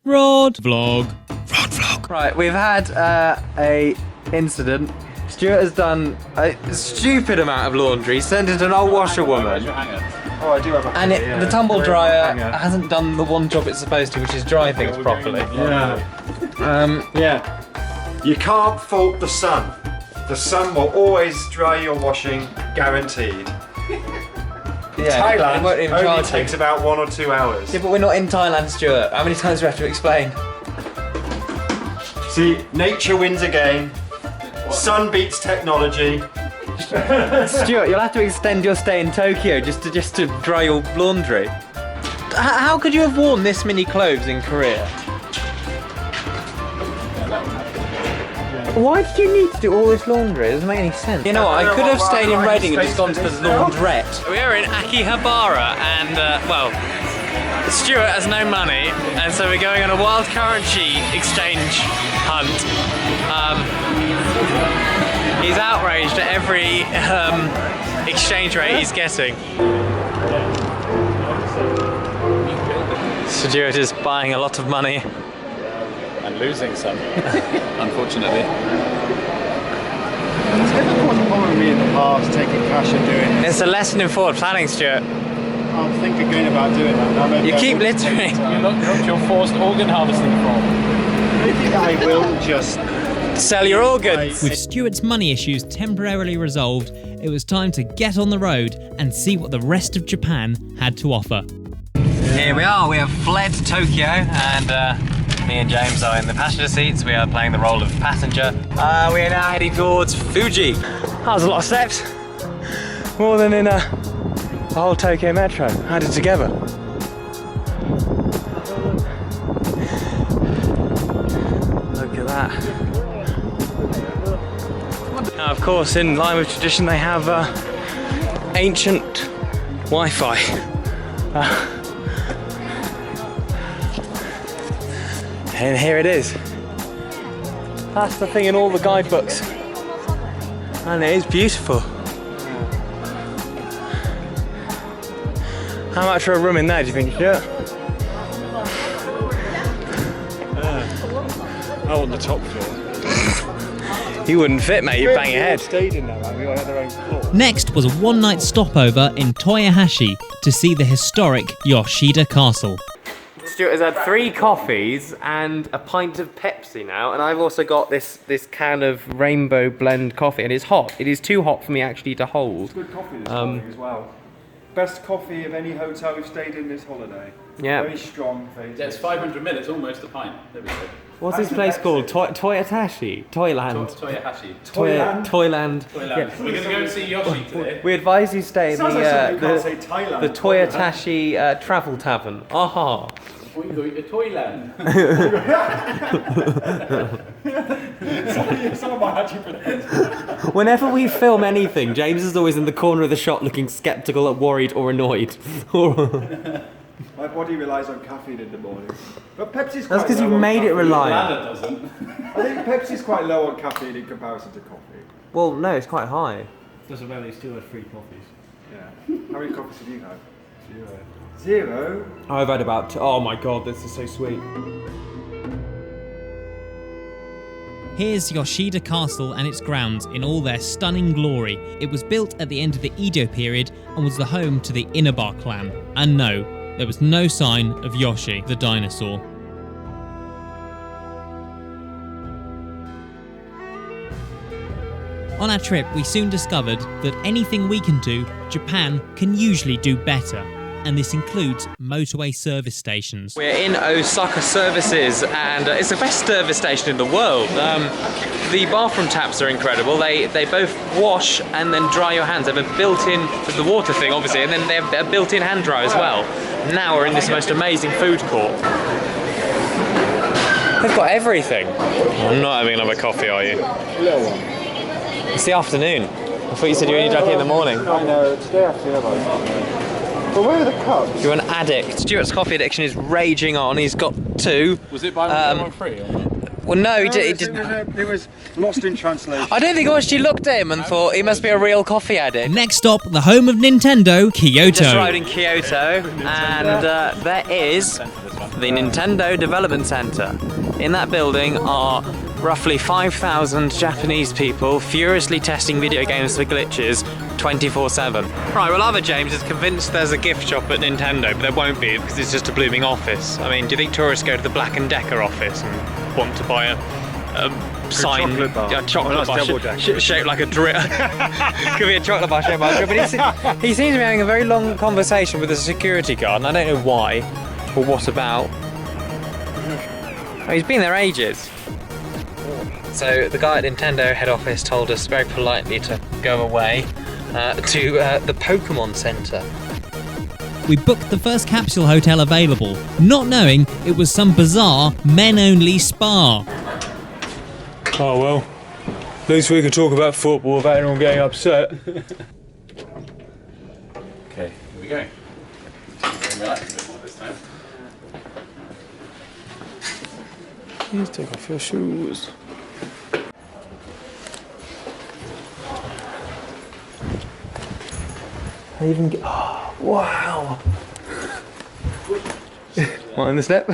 Rhod vlog. Rhod vlog. Right, we've had a incident. Stuart has done a stupid amount of laundry, sent it to an old washerwoman. Oh, I do have a and the tumble dryer hasn't done the one job it's supposed to, which is dry things properly. Yeah. You can't fault the sun. The sun will always dry your washing, guaranteed. Thailand only takes about 1 or 2 hours. Yeah, but we're not in Thailand, Stuart. How many times do we have to explain? See, nature wins again. Sun beats technology. Stuart, you'll have to extend your stay in Tokyo just to dry your laundry. How could you have worn this many clothes in Korea? Why did you need to do all this laundry? It doesn't make any sense. You know what, I could have stayed in Reading and just gone to the laundrette. We are in Akihabara and, well, Stuart has no money and so we're going on a wild currency exchange hunt. He's outraged at every exchange rate he's getting. Stuart is buying a lot of money. And losing some, unfortunately. It's never caused a problem with me in the past, taking cash and doing this. It's a lesson in forward planning, Stuart. I'll think again about doing that. You keep littering. You're forced organ harvesting form. Maybe I will just sell your organs. With Stuart's money issues temporarily resolved, it was time to get on the road and see what the rest of Japan had to offer. Here we are, we have fled Tokyo and me and James are in the passenger seats. We are playing the role of passenger. We are now heading towards Fuji. That was a lot of steps. More than in a whole Tokyo metro added together. Look at that. Now, of course, in line with tradition, they have ancient Wi-Fi. And here it is. That's the thing in all the guidebooks. And it is beautiful. How much for a room in there, do you think, Stuart? I want the top floor. You wouldn't fit, mate, you'd bang your head. Stayed in there, man. We all had our own floor. Next was a one-night stopover in Toyohashi to see the historic Yoshida castle. Stuart has had 3 coffees and a pint of Pepsi now, and I've also got this can of rainbow blend coffee, and it's hot. It is too hot for me actually to hold. It's good coffee this morning as well. Best coffee of any hotel we've stayed in this holiday. Yeah. Very strong taste. Yeah, it's 500 ml, almost a pint. There we go. What's this place called? Toyotashi? Toyland? Toyohashi. Toyland. Yeah. We're going to go and see Yoshi today. We advise you stay in the Toyotashi Travel Tavern. Aha! Toyland. Whenever we film anything, James is always in the corner of the shot looking sceptical, worried or annoyed. My body relies on caffeine in the morning. But Pepsi's quite That's because low you've on made it caffeine. reliant. Doesn't. I think Pepsi's quite low on caffeine in comparison to coffee. Well, no, it's quite high. Doesn't matter, you still had 3 coffees. Yeah. How many coffees have you had? 0. I've had about oh my god, this is so sweet. Here's Yoshida Castle and its grounds in all their stunning glory. It was built at the end of the Edo period and was the home to the Inabar clan. And no, there was no sign of Yoshi, the dinosaur. On our trip, we soon discovered that anything we can do, Japan can usually do better. And this includes motorway service stations. We're in Osaka Services, and it's the best service station in the world. The bathroom taps are incredible. They both wash and then dry your hands. They have a built-in, the water thing obviously, and then they have a built-in hand dryer as well. Now we're in this most amazing food court. They've got everything. I'm not having another coffee, are you? A little one. It's the afternoon. I thought you said you only drank it in the morning. I know, today I feel like but where are the cups? You're an addict. Stuart's coffee addiction is raging on. He's got 2. Was it buy one, get one free? Or not? Well, no, he It didn't. was lost in translation. I don't think I actually looked at him and thought he must be a real coffee addict. Next stop, the home of Nintendo, Kyoto. Just arrived in Kyoto, and there is the Nintendo Development Center. In that building are roughly 5,000 Japanese people furiously testing video games for glitches 24/7. Right, well, other James is convinced there's a gift shop at Nintendo, but there won't be because it's just a blooming office. I mean, do you think tourists go to the Black & Decker office and want to buy a sign, chocolate bar. a chocolate bar Double-decker. shaped like a drip? Could be a chocolate bar shaped like a drip. But he seems to be having a very long conversation with a security guard, and I don't know why or what about. Oh, he's been there ages. So the guy at Nintendo head office told us very politely to go away to the Pokemon Center. We booked the first capsule hotel available, not knowing it was some bizarre men-only spa. Oh well, at least we can talk about football without anyone getting upset. Okay, here we go. Relax a bit more this time. Please take off your shoes. I even get. Oh, wow! What, in the step?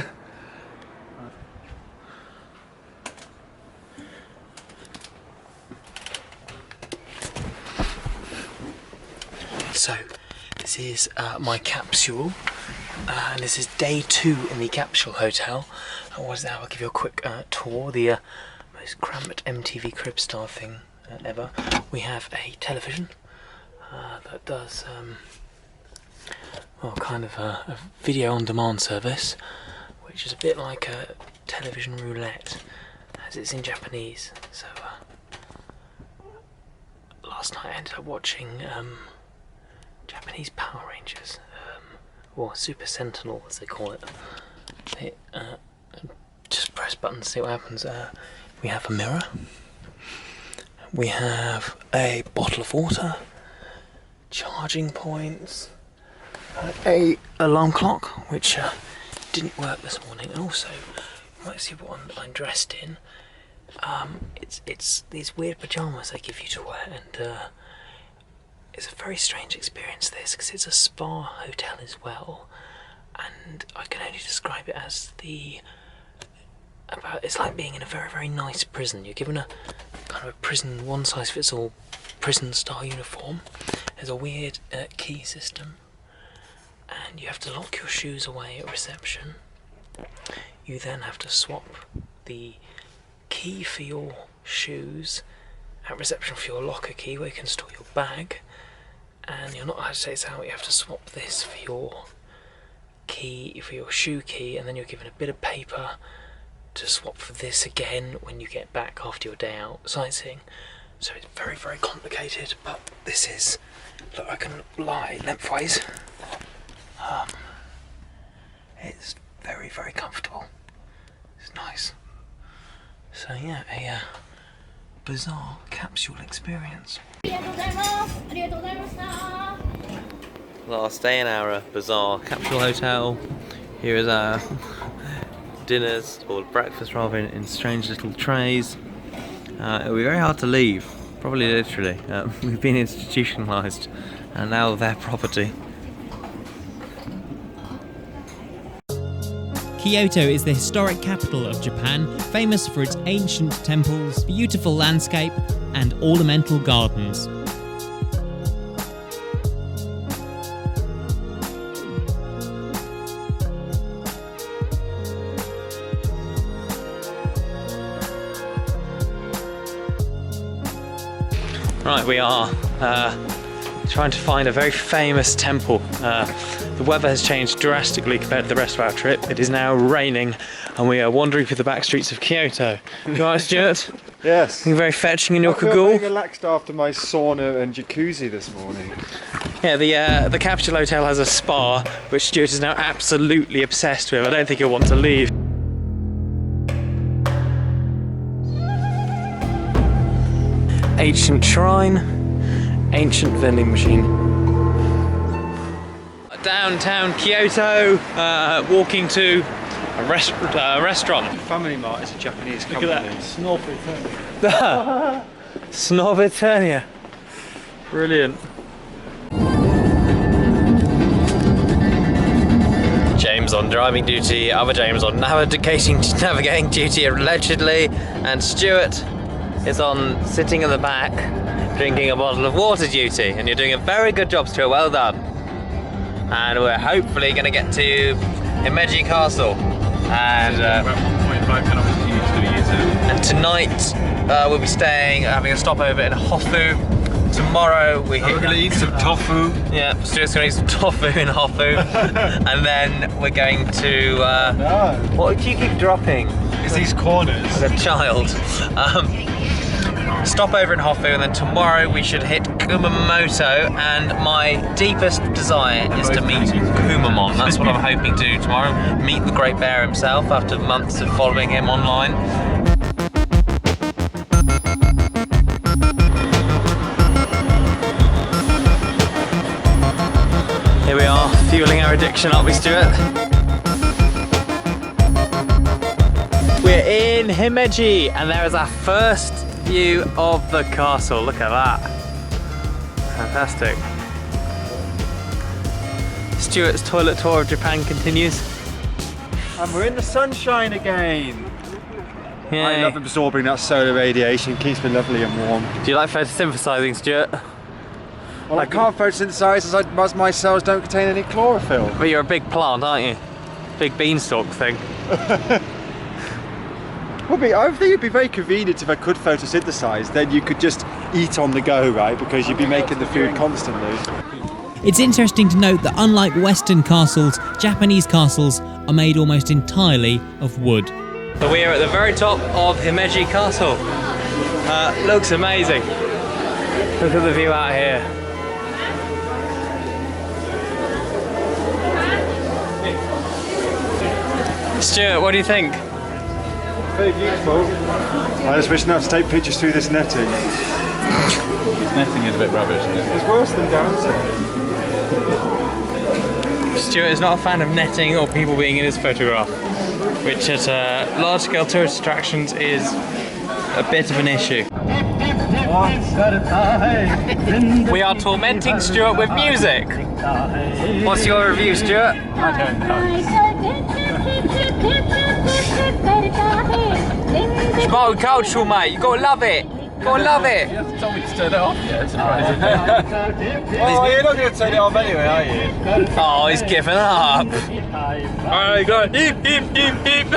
So, this is my capsule, and this is day 2 in the Capsule Hotel. I'll give you a quick tour. The most cramped MTV crib style thing ever. We have a television that does well, kind of a video on demand service, which is a bit like a television roulette, as it's in Japanese. So last night I ended up watching Japanese Power Rangers, or Super Sentinel as they call it. Just press button to see what happens. We have a mirror, we have a bottle of water, charging points, a alarm clock which didn't work this morning, and also you might see what I'm dressed in. It's these weird pyjamas they give you to wear, and it's a very strange experience this, because it's a spa hotel as well, and I can only describe it as it's like being in a very, very nice prison. You're given a kind of a prison, one size fits all prison style uniform. There's a weird key system, and you have to lock your shoes away at reception. You then have to swap the key for your shoes at reception for your locker key where you can store your bag, and you're not allowed to take this out. You have to swap this for your key, for your shoe key, and then you're given a bit of paper to swap for this again when you get back after your day out sightseeing. So it's very, very complicated, but this is, look, I can lie lengthwise. It's very, very comfortable. It's nice. So yeah, a bizarre capsule experience. Last day in our bizarre capsule hotel. Here is our dinners, or breakfast rather, in strange little trays. It'll be very hard to leave, probably literally. We've been institutionalised, and now they're property. Kyoto is the historic capital of Japan, famous for its ancient temples, beautiful landscape, and ornamental gardens. Right, we are trying to find a very famous temple. The weather has changed drastically compared to the rest of our trip. It is now raining, and we are wandering through the back streets of Kyoto. You alright, Stuart? Yes. You're very fetching in your I feel cagoule. very relaxed after my sauna and jacuzzi this morning. Yeah, the Capsule Hotel has a spa, which Stuart is now absolutely obsessed with. I don't think he'll want to leave. Ancient shrine, ancient vending machine. Downtown Kyoto, walking to a restaurant. Family Mart is a Japanese Look company. at that, Snob Eternia. Snob Eternia. Brilliant. James on driving duty, other James on navigating duty allegedly, and Stuart is on sitting in the back drinking a bottle of water duty. And you're doing a very good job, Stuart, well done. And we're hopefully going to get to Himeji Castle. And About 1.5 kilometers to do a U-turn. and tonight we'll be staying, having a stopover in Hofu. Tomorrow we hit. We're gonna eat some tofu. Yeah, Stuart's gonna eat some tofu in Hofu, and then we're going to. No, What do you keep dropping? it's these corners. As a child. Stop over in Hofu, and then tomorrow we should hit Kumamoto. And my deepest desire is to meet Kumamon. That's what I'm hoping to do tomorrow. Meet the Great Bear himself after months of following him online. Here we are, fueling our addiction, aren't we, Stuart? We're in Himeji, and there is our first view of the castle. Look at that. Fantastic. Stuart's toilet tour of Japan continues. And we're in the sunshine again. Yay. I love absorbing that solar radiation, keeps me lovely and warm. Do you like photosynthesizing, Stuart? Well, I can't photosynthesize as my cells don't contain any chlorophyll. But you're a big plant, aren't you? Big beanstalk thing. I think it'd be very convenient if I could photosynthesize, then you could just eat on the go, right? Because you'd be making the food constantly. It's interesting to note that unlike Western castles, Japanese castles are made almost entirely of wood. So we are at the very top of Himeji Castle. Looks amazing. Look at the view out here. Stuart, what do you think? Very beautiful. I just wish not to take pictures through this netting. This netting is a bit rubbish, isn't it? It's worse than dancing. Stuart is not a fan of netting or people being in his photograph, which at large-scale tourist attractions is a bit of an issue. We are tormenting Stuart with music. What's your review, Stuart? I don't know. It's multicultural, mate. You gotta love it. Gotta love it. You haven't told me to turn it off yet, surprisingly. Oh, you're not going to turn it off anyway, are you? Oh, he's given up. Alright, go. Heep, heep, heep, heep.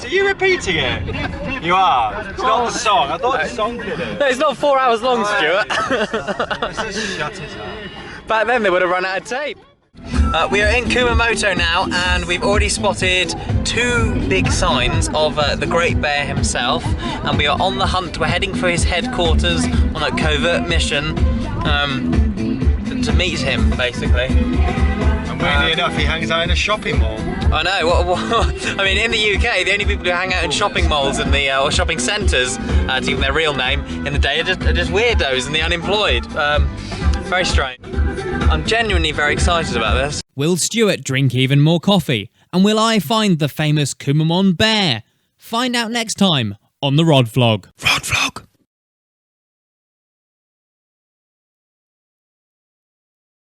Are you repeating it? You are. It's not the song. I thought the song did it. No, it's not 4 hours long, Stuart. Shut it up. Back then they would have run out of tape. We are in Kumamoto now, and we've already spotted 2 big signs of the Great Bear himself, and we are on the hunt. We're heading for his headquarters on a covert mission to meet him, basically. And weirdly enough, he hangs out in a shopping mall. I know. What? I mean, in the UK, the only people who hang out in shopping malls and or shopping centres, to give them their real name, in the day are just weirdos and the unemployed. Very strange. I'm genuinely very excited about this. Will Stuart drink even more coffee? And will I find the famous Kumamon bear? Find out next time on the Rhod Vlog. Rhod Vlog.